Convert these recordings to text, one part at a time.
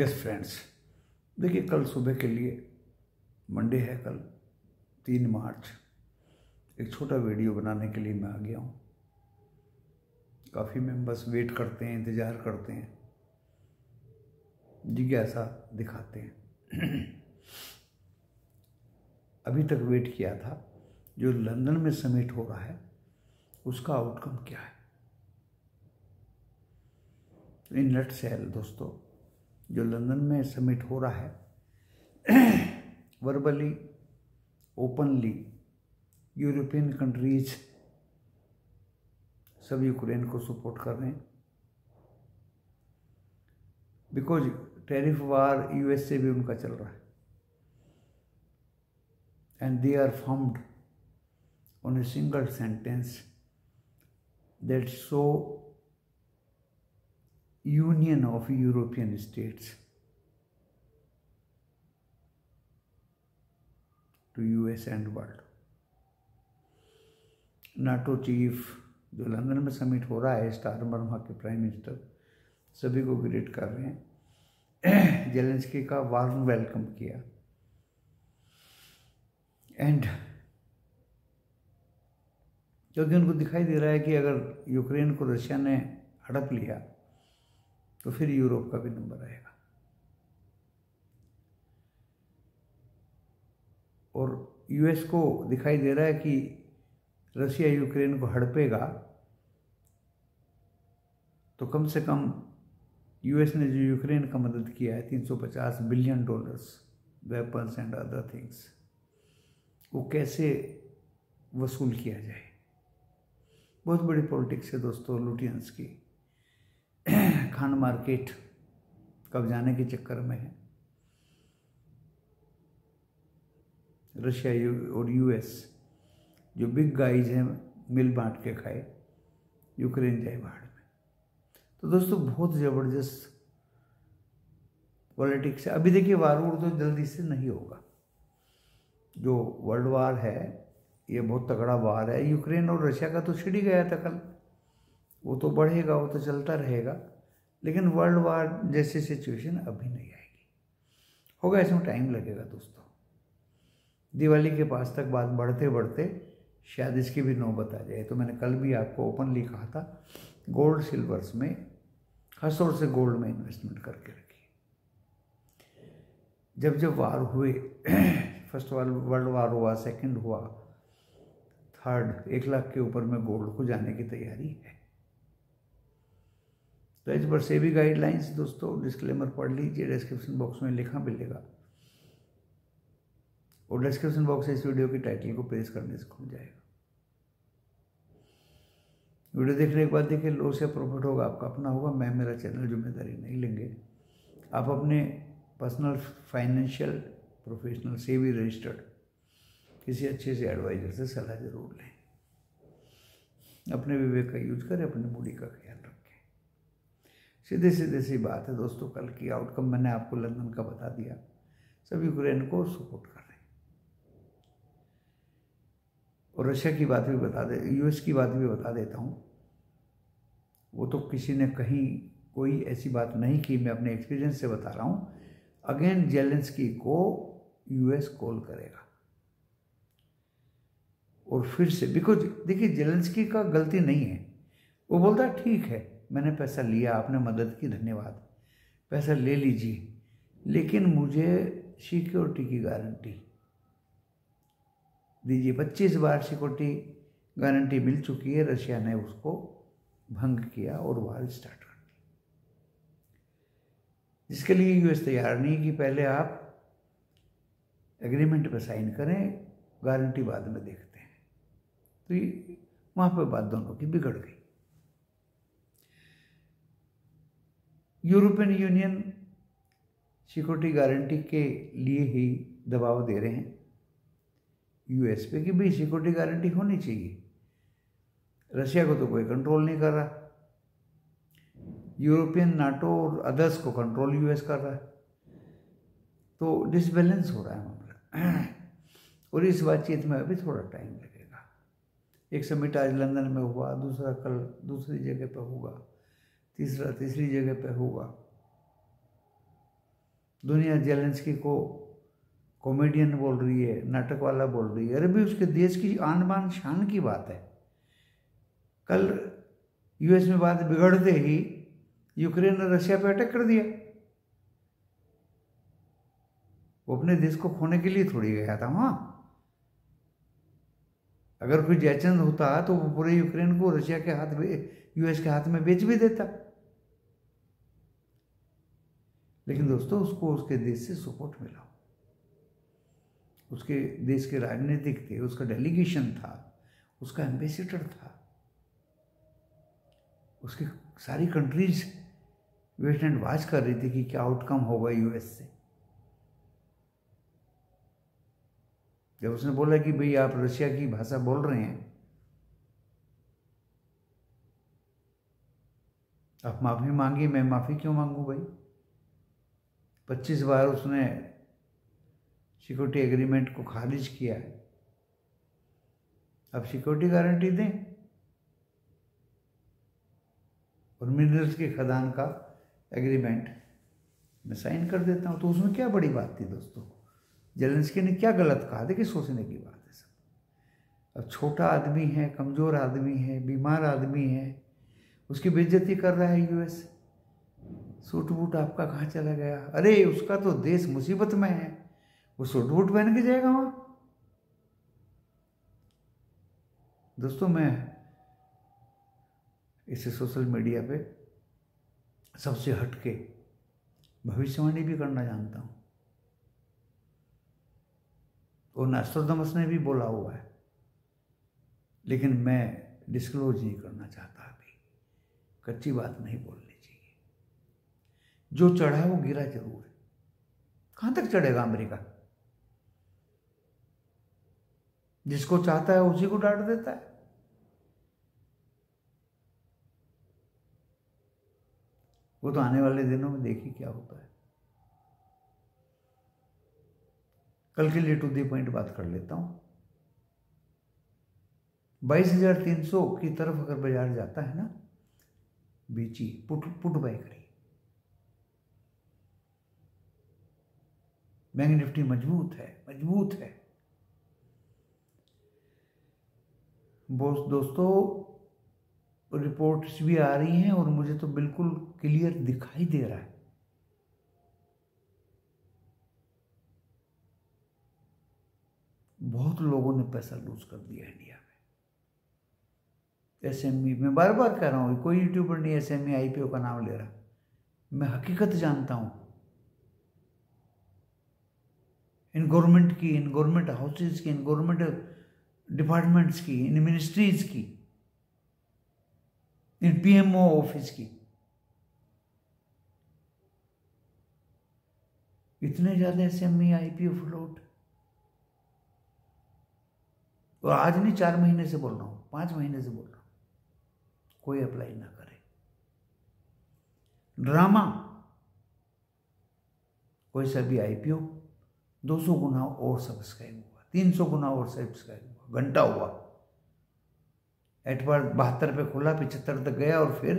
Yes friends, देखिए कल सुबह के लिए मंडे है, कल 3 मार्च, एक छोटा वीडियो बनाने के लिए मैं आ गया हूँ। काफ़ी मेंबर्स वेट करते हैं, इंतज़ार करते हैं, जिज्ञासा दिखाते हैं। अभी तक वेट किया था, जो लंदन में समिट हो रहा है उसका आउटकम क्या है। इन नटसेल दोस्तों, जो लंदन में समिट हो रहा है, वर्बली ओपनली यूरोपियन कंट्रीज सब यूक्रेन को सपोर्ट कर रहे हैं, बिकॉज टैरिफ वार यूएस से भी उनका चल रहा है, and they are found on a single sentence that show union of European states to US and world. NATO chief जो लंदन में समिट हो रहा है, स्टारमर वहाँ के प्राइम मिनिस्टर सभी को ग्रीट कर रहे हैं। जेलेंस्की का वार्म वेलकम किया, एंड क्योंकि उनको दिखाई दे रहा है कि अगर यूक्रेन को रशिया ने हड़प लिया तो फिर यूरोप का भी नंबर आएगा, और यूएस को दिखाई दे रहा है कि रशिया यूक्रेन को हड़पेगा तो कम से कम यूएस ने जो यूक्रेन का मदद किया है $350 billion, weapons and other things, वो कैसे वसूल किया जाए। बहुत बड़ी पॉलिटिक्स है दोस्तों लुटियंस की। खान मार्केट कब्जाने के चक्कर में है रशिया और यूएस, जो बिग गाइज हैं मिल बांट के खाए, यूक्रेन जाए बाहर में। तो दोस्तों बहुत ज़बरदस्त पॉलिटिक्स है। अभी देखिए वार तो जल्दी से नहीं होगा, जो वर्ल्ड वार है ये बहुत तगड़ा वार है। यूक्रेन और रशिया का तो छिड़ ही गया था कल, वो तो बढ़ेगा, वो तो चलता रहेगा, लेकिन वर्ल्ड वार जैसी सिचुएशन अभी नहीं आएगी, होगा, इसमें टाइम लगेगा दोस्तों। दिवाली के पास तक बात बढ़ते बढ़ते शायद इसकी भी नौबत आ जाए। तो मैंने कल भी आपको ओपनली कहा था, गोल्ड सिल्वर्स में, खासतौर से गोल्ड में इन्वेस्टमेंट करके रखिए। जब जब वार हुए, फर्स्ट वर्ल्ड वार हुआ, सेकंड हुआ, थर्ड, 1 लाख के ऊपर में गोल्ड को जाने की तैयारी है। तो इस पर सेबी गाइडलाइंस दोस्तों, डिस्क्लेमर पढ़ लीजिए, डिस्क्रिप्शन बॉक्स में लिखा मिलेगा, और डिस्क्रिप्शन बॉक्स से इस वीडियो की टाइटल को प्रेस करने से खुल जाएगा। वीडियो देखने के बाद देखिए लॉस या प्रॉफिट होगा आपका अपना होगा, मैं मेरा चैनल जिम्मेदारी नहीं लेंगे। आप अपने personal financial professional SEBI registered किसी अच्छे से एडवाइजर से सलाह जरूर लें। अपने विवेक का यूज करें, अपनी मूडी का ख्याल रखें। सीधे सीधे सी बात है दोस्तों, कल की आउटकम मैंने आपको लंदन का बता दिया, सब यूक्रेन को सपोर्ट कर रहे हैं। और रशिया की बात भी बता दे, यूएस की बात भी बता देता हूँ। वो तो किसी ने कहीं कोई ऐसी बात नहीं की, मैं अपने एक्सपीरियंस से बता रहा हूँ। अगेन जेलेंस्की को यूएस कॉल करेगा, और फिर से, बिकॉज देखिए जेलेंस्की का गलती नहीं है, वो बोलता है ठीक है मैंने पैसा लिया, आपने मदद की, धन्यवाद, पैसा ले लीजिए, लेकिन मुझे सिक्योरिटी की गारंटी दीजिए। 25 बार सिक्योरिटी गारंटी मिल चुकी है, रशिया ने उसको भंग किया और वार स्टार्ट कर दी, जिसके लिए यूएस तैयार नहीं कि पहले आप एग्रीमेंट पे साइन करें, गारंटी बाद में देखते हैं। तो ये वहां पर बात दोनों की बिगड़ गई। यूरोपियन यूनियन सिक्योरिटी गारंटी के लिए ही दबाव दे रहे हैं यूएस पे कि भाई सिक्योरिटी गारंटी होनी चाहिए। रशिया को तो कोई कंट्रोल नहीं कर रहा, यूरोपियन, नाटो और अदर्स को कंट्रोल यूएस कर रहा है, तो डिसबैलेंस हो रहा है मामला। और इस बातचीत में अभी थोड़ा टाइम लगेगा। एक समिट आज लंदन में हुआ, दूसरा कल दूसरी जगह पर होगा, तीसरा तीसरी जगह पर होगा। दुनिया जेलेंस्की को कॉमेडियन बोल रही है, नाटक वाला बोल रही है। अरे भी उसके देश की आन बान शान की बात है। कल यूएस में बात बिगड़ते ही यूक्रेन ने रशिया पे अटैक कर दिया। वो अपने देश को खोने के लिए थोड़ी गया था वहां। अगर कोई जयचंद होता तो वो पूरे यूक्रेन को रशिया के हाथ में, यूएस के हाथ में बेच भी देता। लेकिन दोस्तों उसको उसके देश से सपोर्ट मिला, उसके देश के राजनीतिक थे, उसका डेलीगेशन था, उसका एम्बेसडर था, उसकी सारी कंट्रीज वेट एंड वॉच कर रही थी कि क्या आउटकम होगा यूएस से। जब उसने बोला कि भाई आप रशिया की भाषा बोल रहे हैं, आप माफी मांगी, मैं माफी क्यों मांगू भाई। 25 बार उसने सिक्योरिटी एग्रीमेंट को खारिज किया है। अब सिक्योरिटी गारंटी दें और मिनरल्स के खदान का एग्रीमेंट मैं साइन कर देता हूं, तो उसमें क्या बड़ी बात थी दोस्तों। जेलेंस्की ने क्या गलत कहा, देखिए सोचने की बात है सब। अब छोटा आदमी है, कमजोर आदमी है, बीमार आदमी है, उसकी बेइज्जती कर रहा है यूएस। सूट बूट आपका कहाँ चला गया। अरे उसका तो देश मुसीबत में है, वो सूट बूट पहन के जाएगा वहां। दोस्तों मैं इसे सोशल मीडिया पे सबसे हटके भविष्यवाणी भी करना जानता हूं, और नोस्ट्राडामस ने भी बोला हुआ है, लेकिन मैं डिस्क्लोज नहीं करना चाहता। अभी कच्ची बात नहीं बोलनी चाहिए। जो चढ़ा वो गिरा जरूर है। कहां तक चढ़ेगा अमेरिका। जिसको चाहता है उसी को डांट देता है। वो तो आने वाले दिनों में देखिए क्या होता है। कल के लिए टू दी पॉइंट बात कर लेता हूं। 22,300 की तरफ अगर बाजार जाता है ना, बीची पुट बाय करिए। बैंक निफ्टी मजबूत है, मजबूत है। दोस्तों रिपोर्ट्स भी आ रही हैं और मुझे तो बिल्कुल क्लियर दिखाई दे रहा है बहुत लोगों ने पैसा लूज कर दिया इंडिया में। एसएमई, मैं बार बार कह रहा हूं, कोई यूट्यूबर नहीं एसएमई आईपीओ का नाम ले रहा। मैं हकीकत जानता हूं। इन गवर्नमेंट की, इन गवर्नमेंट हाउसेज की, इन गवर्नमेंट डिपार्टमेंट्स की, इन मिनिस्ट्रीज की, इन पीएमओ ऑफिस की इतने ज्यादा एसएमई आईपीओ फ्लोट। और आज नहीं, 4 महीने से बोल रहा हूं, 5 महीने से बोल रहा हूं, कोई अप्लाई ना करे। ड्रामा। कोई सा भी आईपीओ 200 गुना और सब्सक्राइब हुआ, 300 गुना और सब्सक्राइब हुआ, घंटा हुआ। एट बार 72 पे खुला, 75 तक गया और फिर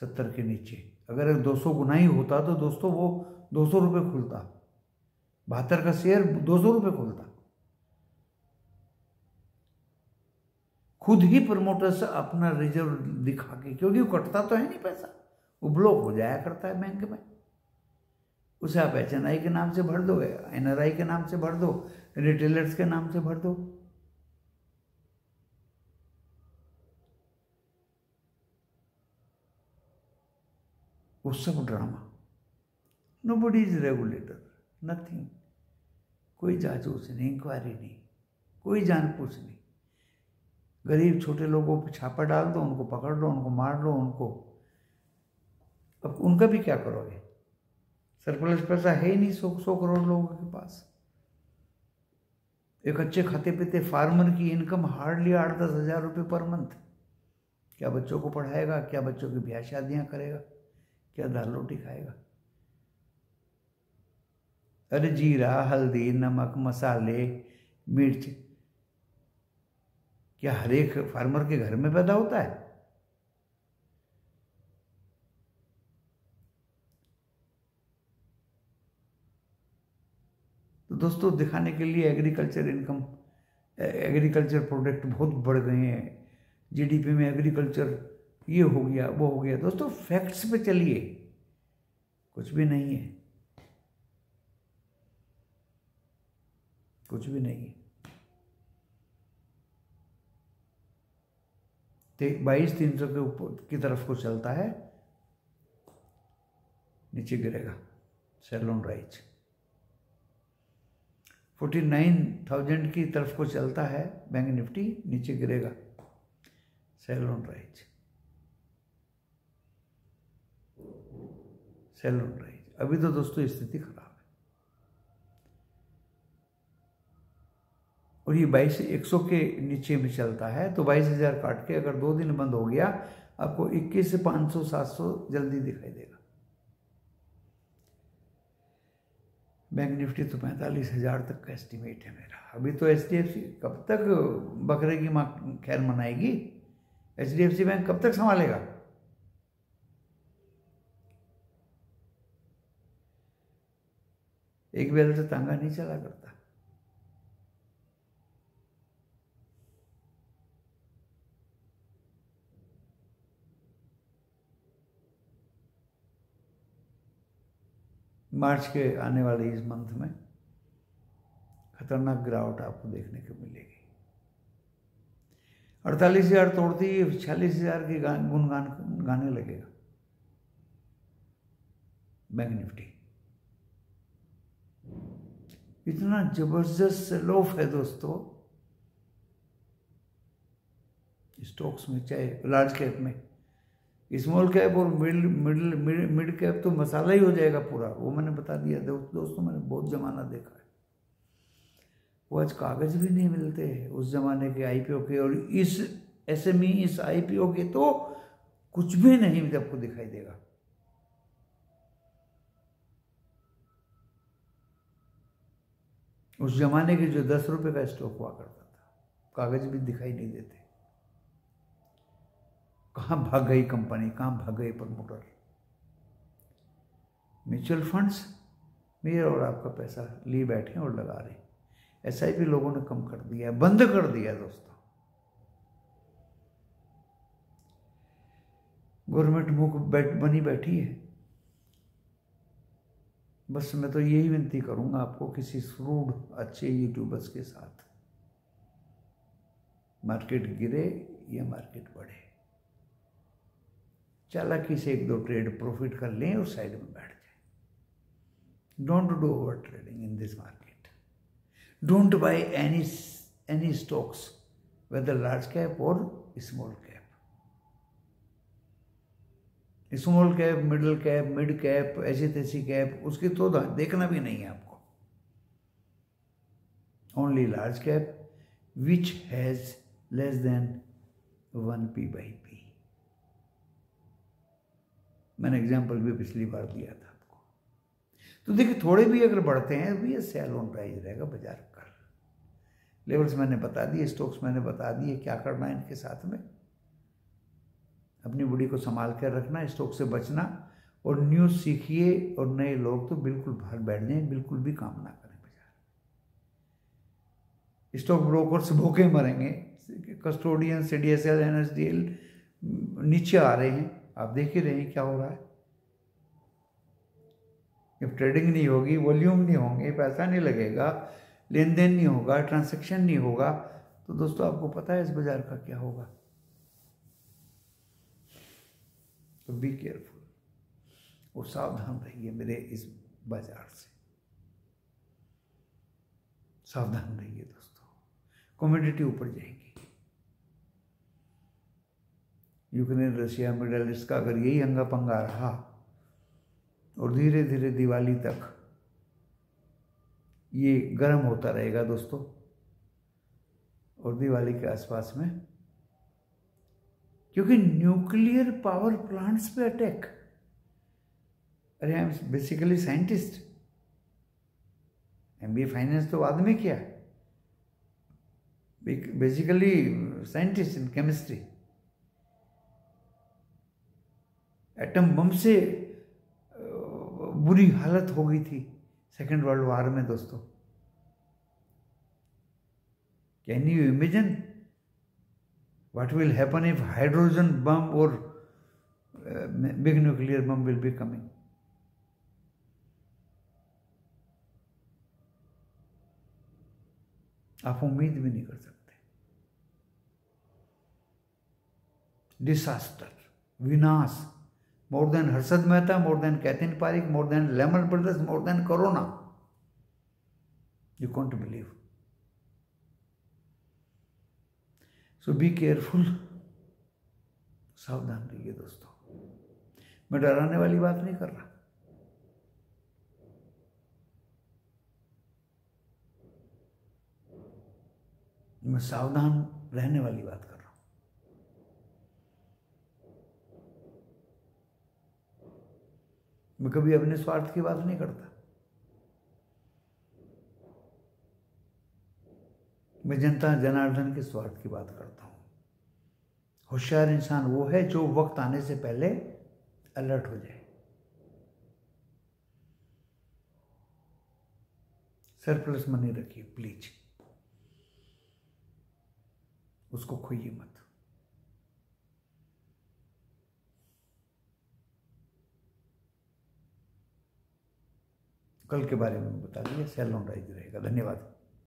70 के नीचे। अगर 200 गुना ही होता तो दोस्तों वो 200 रुपये खुलता। 72 का शेयर 200 रुपये खुलता। खुद ही प्रमोटर्स अपना रिजर्व दिखा के, क्योंकि वो कटता तो है नहीं पैसा, वो ब्लॉक हो जाया करता है बैंक में। उसे आप एचएनआई के नाम से भर दो, एनआरआई के नाम से भर दो, रिटेलर्स के नाम से भर दो। वो सब drama. Nobody is regulator, nothing. कोई जांच नहीं, इंक्वायरी नहीं, कोई जान पूछ नहीं। गरीब छोटे लोगों पर छापा डाल दो, उनको पकड़ लो, उनको मार लो, उनको। अब उनका भी क्या करोगे। सरप्लस पैसा है ही नहीं 100 करोड़ लोगों के पास। एक अच्छे खाते पीते फार्मर की इनकम हार्डली 8-10 हज़ार रुपये पर मंथ। क्या बच्चों को पढ़ाएगा, क्या बच्चों की ब्याह शादियां करेगा, क्या दाल रोटी खाएगा। अरे जीरा, हल्दी, नमक, मसाले, मिर्च क्या हर एक फार्मर के घर में पैदा होता है। दोस्तों दिखाने के लिए एग्रीकल्चर इनकम, एग्रीकल्चर प्रोडक्ट बहुत बढ़ गए हैं, जीडीपी में एग्रीकल्चर ये हो गया वो हो गया। दोस्तों फैक्ट्स पे चलिए, कुछ भी नहीं है, कुछ भी नहीं है। 22,300 के ऊपर की तरफ को चलता है, नीचे गिरेगा। सेल ऑन राइज 49,000 की तरफ को चलता है बैंक निफ्टी, नीचे गिरेगा। Sell on rise, sell on rise. अभी तो दोस्तों स्थिति खराब है, और ये 22,100 के नीचे में चलता है, तो 22,000 काट के अगर 2 दिन बंद हो गया, आपको 21,500 700 जल्दी दिखाई देगा। बैंक निफ्टी तो 45,000 तक का एस्टिमेट है मेरा। अभी तो HDFC कब तक बकरे की माँ खैर मनाएगी? HDFC बैंक कब तक संभालेगा? एक बैल से तांगा नहीं चला करता। मार्च के आने वाले इस मंथ में खतरनाक गिरावट आपको देखने को मिलेगी। 48,000 तोड़ती ही 46,000 की गुनगान गाने लगेगा बैंक निफ्टी। इतना जबरदस्त सेल ऑफ है दोस्तों स्टॉक्स में, चाहे लार्ज कैप में। स्मॉल कैप और मिड कैप तो मसाला ही हो जाएगा पूरा, वो मैंने बता दिया दोस्तों। मैंने बहुत जमाना देखा है, वो आज कागज भी नहीं मिलते उस जमाने के IPO के, और इस SME इस IPO के तो कुछ भी नहीं आपको दिखाई देगा। उस जमाने के जो 10 रुपए का स्टॉक हुआ करता था, कागज भी दिखाई नहीं देते। कहाँ भाग गई कंपनी, कहाँ भाग गए प्रमोटर? म्यूचुअल फंड्स मेरा और आपका पैसा लिए बैठे और लगा रहे। SIP लोगों ने कम कर दिया, बंद कर दिया दोस्तों। गवर्नमेंट मुंह बनी बैठी है। बस मैं तो यही विनती करूंगा आपको, किसी श्रूड अच्छे यूट्यूबर्स के साथ, मार्केट गिरे या मार्केट बढ़े, चालाकी से 1-2 ट्रेड प्रॉफिट कर लें और साइड में बैठ जाए। Don't do over trading in this market. Don't buy any stocks, whether large cap और small cap. Small cap, middle cap, mid cap, ऐसी तैसी कैप, उसकी तो देखना भी नहीं है आपको। Only large cap which has less than 1 P/P। मैंने एग्जाम्पल भी पिछली बार दिया था आपको। तो देखिए थोड़े भी अगर बढ़ते हैं तो ये सेल ऑन राइज रहेगा बाजार का। लेवल्स मैंने बता दिए, स्टॉक्स मैंने बता दिए, क्या करना है इनके साथ में। अपनी बॉडी को संभाल कर रखना, स्टॉक से बचना, और न्यूज़ सीखिए। और नए लोग तो बिल्कुल बाहर बैठ जाएं, बिल्कुल भी काम ना करें बाजार। स्टॉक ब्रोकर्स भूखे मरेंगे, कस्टोडियन, CDSL, NSDL नीचे आ रहे हैं, आप देख ही रहे हैं क्या हो रहा है। जब ट्रेडिंग नहीं होगी, वॉल्यूम नहीं होंगे, पैसा नहीं लगेगा, लेन देन नहीं होगा, ट्रांजैक्शन नहीं होगा, तो दोस्तों आपको पता है इस बाजार का क्या होगा। तो बी केयरफुल और सावधान रहिए मेरे इस बाजार से, सावधान रहिए दोस्तों। कमोडिटी ऊपर जाएगी। यूक्रेन, रशिया, मिडल ईस्ट का अगर यही हंगा पंगा रहा और धीरे धीरे दिवाली तक ये गर्म होता रहेगा दोस्तों, और दिवाली के आसपास में, क्योंकि न्यूक्लियर पावर प्लांट्स पे अटैक। अरे I am basically scientist, MBA finance तो बाद में किया, basically scientist in chemistry. Atom bomb से बुरी हालत हो गई थी सेकेंड वर्ल्ड वॉर में दोस्तों। Can you imagine what will happen if hydrogen bomb or big nuclear bomb will be coming? आप उम्मीद भी नहीं कर सकते। डिसास्टर, विनाश, more than Harshad Mehta, more than Katin Parikh, more than Lehman Brothers, more than Corona. You can't believe. So be careful. सावधान रहिए दोस्तों। मैं डराने वाली बात नहीं कर रहा, मैं सावधान रहने वाली बात कर रहा हूं। मैं कभी अपने स्वार्थ की बात नहीं करता, मैं जनता जनार्दन के स्वार्थ की बात करता हूं। होशियार इंसान वो है जो वक्त आने से पहले अलर्ट हो जाए। सरप्लस मनी रखिए प्लीज, उसको खोइए मत। कल के बारे में बता दिया, सेल ऑन राइज रहेगा। धन्यवाद।